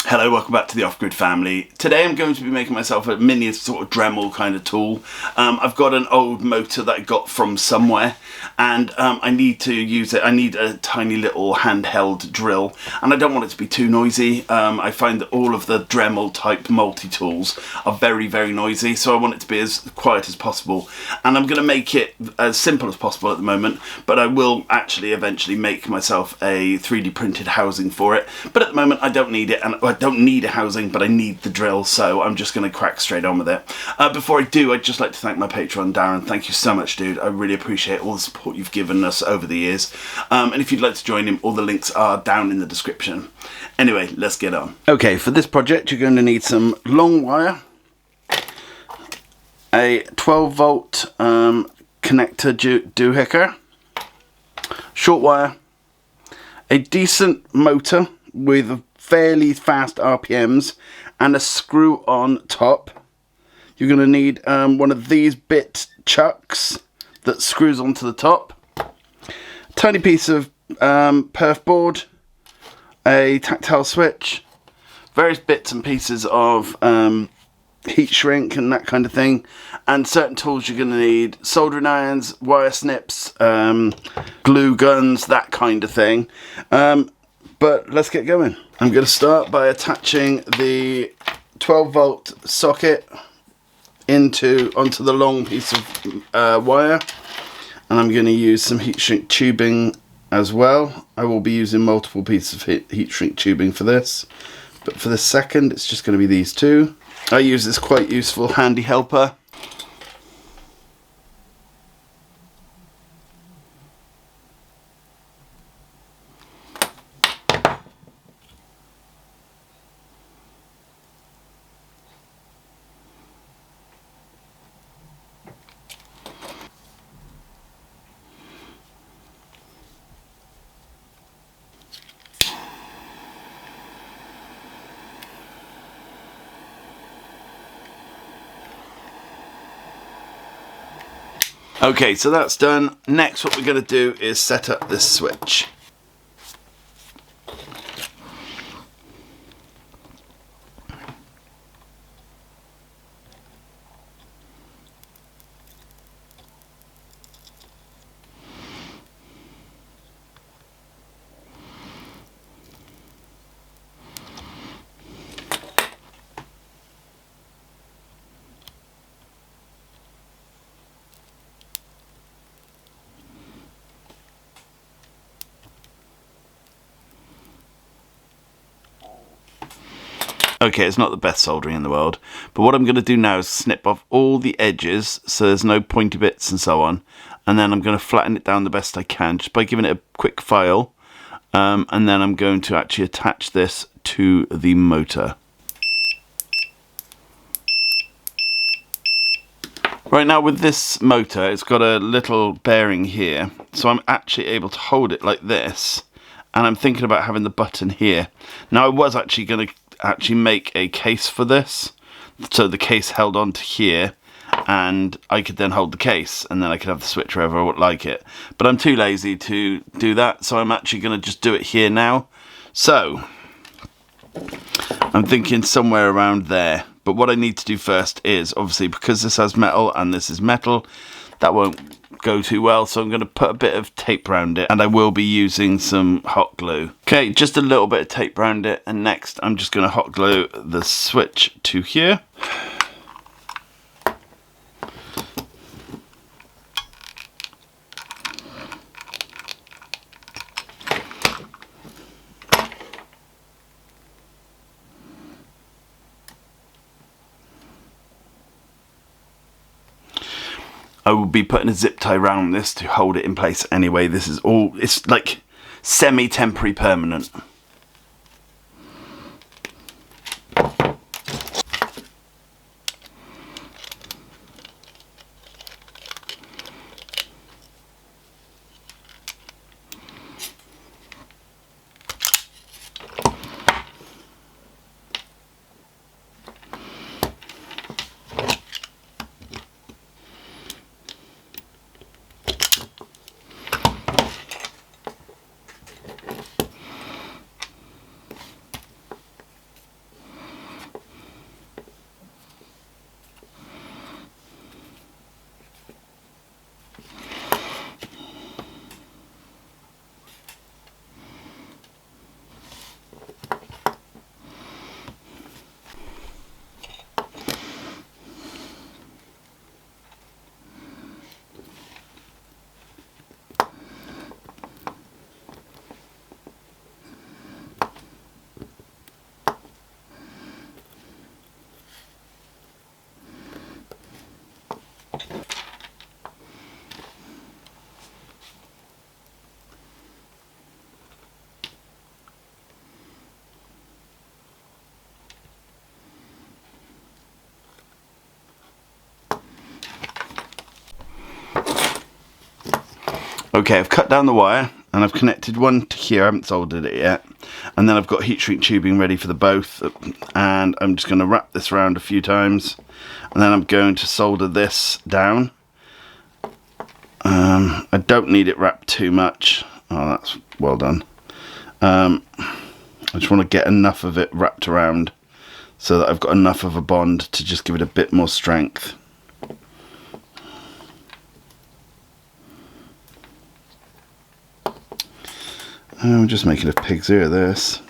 Hello, welcome back to the Off-Grid family. Today I'm going to be making myself a mini sort of Dremel kind of tool. I've got an old motor that I got from somewhere and I need to use it. I need a tiny little handheld drill and I don't want it to be too noisy. I find that all of the Dremel type multi-tools are very, very noisy, so I want it to be as quiet as possible. And I'm going to make it as simple as possible at the moment, but I will actually eventually make myself a 3D printed housing for it. But at the moment I don't need it, and I don't need a housing, but I need the drill, so I'm just going to crack straight on with it. Before I do, I'd just like to thank my patron, Darren. Thank you so much, dude. I really appreciate all the support you've given us over the years. And if you'd like to join him, all the links are down in the description. Anyway, let's get on. Okay, for this project, you're going to need some long wire, a 12-volt connector doohickey, short wire, a decent motor with fairly fast RPMs, and a screw on top. You're going to need one of these bit chucks that screws onto the top, a tiny piece of perf board, a tactile switch, various bits and pieces of heat shrink and that kind of thing, and certain tools you're going to need: soldering irons, wire snips, glue guns, that kind of thing. But let's get going. I'm going to start by attaching the 12-volt socket onto the long piece of wire, and I'm going to use some heat shrink tubing as well. I will be using multiple pieces of heat shrink tubing for this, but for the second it's just going to be these two. I use this quite useful handy helper. Okay, so that's done. Next, what we're going to do is set up this switch. Okay, it's not the best soldering in the world, but what I'm going to do now is snip off all the edges so there's no pointy bits and so on, and then I'm going to flatten it down the best I can just by giving it a quick file, and then I'm going to actually attach this to the motor. Right now with this motor, it's got a little bearing here, so I'm actually able to hold it like this, and I'm thinking about having the button here. Now I was actually going to make a case for this, so the case held on to here and I could then hold the case and then I could have the switch wherever I would like it, but I'm too lazy to do that, so I'm actually going to just do it here now. So I'm thinking somewhere around there, but what I need to do first is, obviously because this has metal and this is metal, that won't go too well, so I'm going to put a bit of tape around it, and I will be using some hot glue. Okay, just a little bit of tape around it, and next I'm just going to hot glue the switch to here. I will be putting a zip tie around this to hold it in place anyway. This is all, it's like semi-temporary permanent. Okay, I've cut down the wire and I've connected one to here. I haven't soldered it yet. And then I've got heat shrink tubing ready for the both. And I'm just going to wrap this around a few times. And then I'm going to solder this down. I don't need it wrapped too much. Oh, that's well done. I just want to get enough of it wrapped around so that I've got enough of a bond to just give it a bit more strength. I'm just making a pig's ear of this.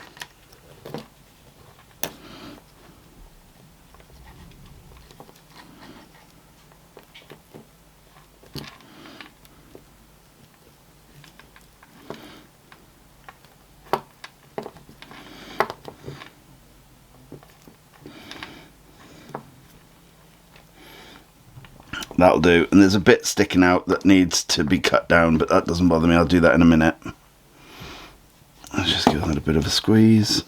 That'll do. And there's a bit sticking out that needs to be cut down, but that doesn't bother me. I'll do that in a minute. Let's just give that a bit of a squeeze.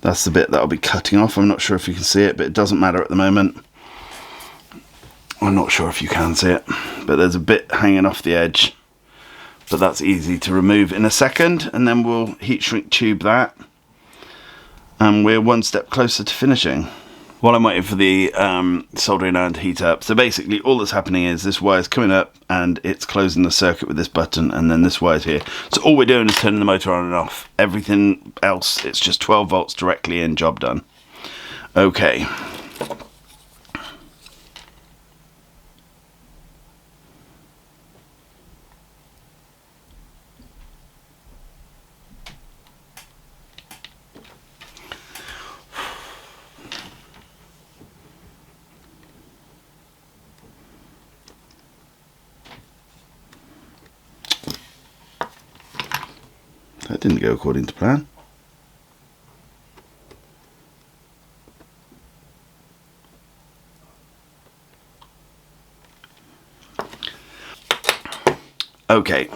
That's the bit that I'll be cutting off. I'm not sure if you can see it, but it doesn't matter at the moment. I'm not sure if you can see it, but there's a bit hanging off the edge. But that's easy to remove in a second, and then we'll heat shrink tube that. And we're one step closer to finishing. While I'm waiting for the soldering iron to heat up, so basically all that's happening is this wire's coming up and it's closing the circuit with this button, and then this wire's here. So all we're doing is turning the motor on and off. Everything else, it's just 12 volts directly in, job done. Okay. That didn't go according to plan. Okay,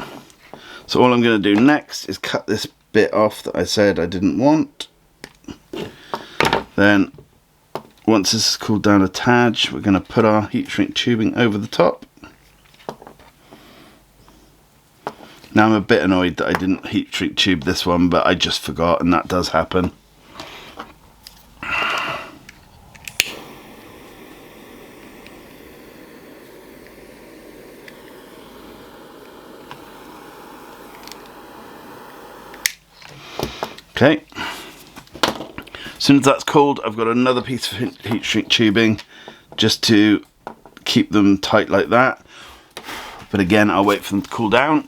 so all I'm going to do next is cut this bit off that I said I didn't want. Then, once this is cooled down a tad, we're going to put our heat shrink tubing over the top. Now I'm a bit annoyed that I didn't heat shrink tube this one, but I just forgot, and that does happen. Okay. As soon as that's cooled, I've got another piece of heat shrink tubing just to keep them tight like that. But again, I'll wait for them to cool down.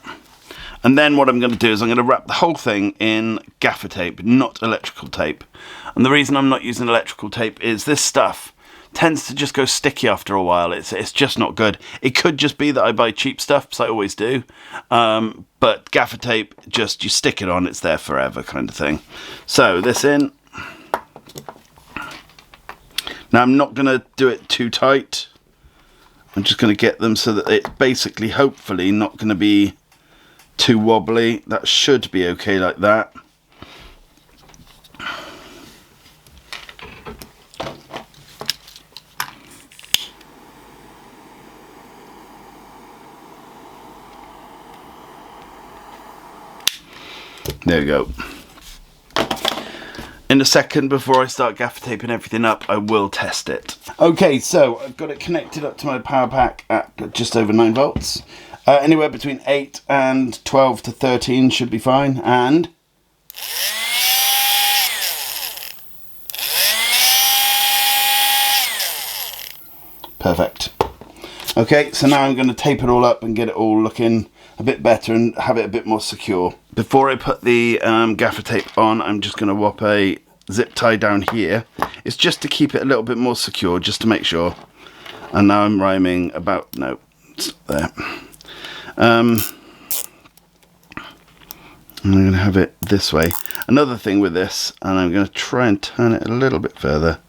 And then what I'm going to do is I'm going to wrap the whole thing in gaffer tape, not electrical tape. And the reason I'm not using electrical tape is this stuff tends to just go sticky after a while. It's just not good. It could just be that I buy cheap stuff, because I always do. But gaffer tape, just you stick it on, it's there forever kind of thing. So this in. Now I'm not going to do it too tight. I'm just going to get them so that it's basically, hopefully, not going to be too wobbly. That should be okay like that. There we go. In a second, before I start gaffer taping everything up, I will test it. Okay, so I've got it connected up to my power pack at just over 9 volts. Anywhere between 8 and 12 to 13 should be fine. And perfect. Okay, so now I'm going to tape it all up and get it all looking a bit better and have it a bit more secure. Before I put the gaffer tape on, I'm just going to whop a zip tie down here. It's just to keep it a little bit more secure, just to make sure. And now I'm rhyming about, no, it's there. I'm going to have it this way. Another thing with this, and I'm going to try and turn it a little bit further,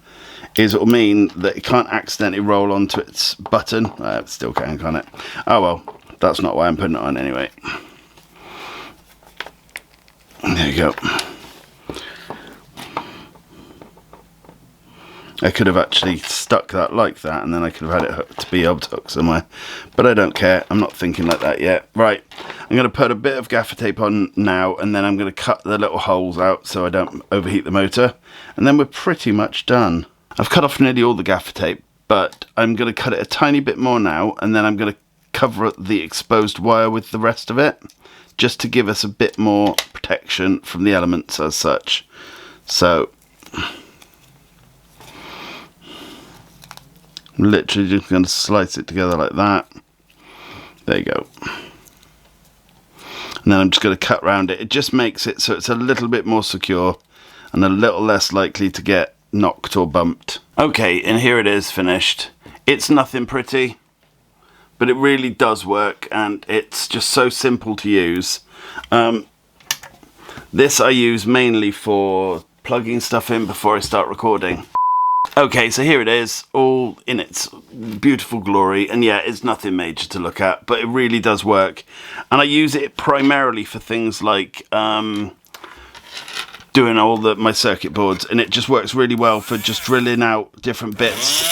is it will mean that it can't accidentally roll onto its button. It still can, can't it? Oh well, that's not why I'm putting it on anyway. There you go. I could have actually stuck that like that, and then I could have had it hooked to be able to hook somewhere. But I don't care. I'm not thinking like that yet. Right, I'm going to put a bit of gaffer tape on now, and then I'm going to cut the little holes out so I don't overheat the motor. And then we're pretty much done. I've cut off nearly all the gaffer tape, but I'm going to cut it a tiny bit more now, and then I'm going to cover the exposed wire with the rest of it, just to give us a bit more protection from the elements as such. So I'm literally just going to slice it together like that. There you go. And then I'm just going to cut around it. It just makes it so it's a little bit more secure and a little less likely to get knocked or bumped. Okay, and here it is finished. It's nothing pretty, but it really does work, and it's just so simple to use. This I use mainly for plugging stuff in before I start recording. Okay, so here it is, all in its beautiful glory, and yeah, it's nothing major to look at, but it really does work. And I use it primarily for things like doing all my circuit boards, and it just works really well for just drilling out different bits.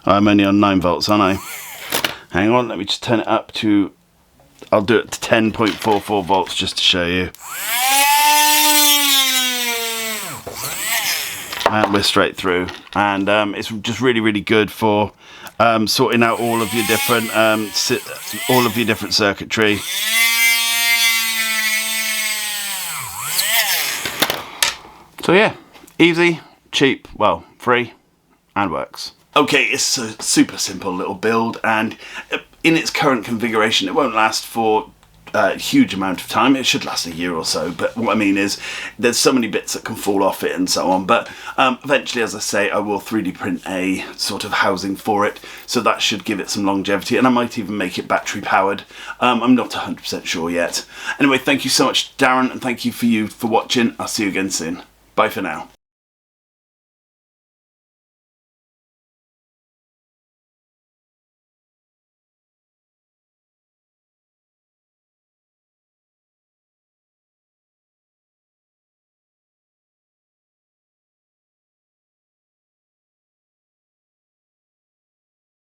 I'm only on 9 volts, aren't I? Hang on, let me just turn it up to, I'll do it to 10.44 volts just to show you. And we're straight through, and it's just really good for sorting out all of your different circuitry. So yeah, easy, cheap, well, free, and works. Okay, it's a super simple little build, and in its current configuration it won't last for a huge amount of time. It should last a year or so, but what I mean is there's so many bits that can fall off it and so on. But eventually, as I say, I will 3D print a sort of housing for it, so that should give it some longevity, and I might even make it battery powered. I'm not 100% sure yet. Anyway, thank you so much, Darren, and thank you for watching. I'll see you again soon. Bye for now.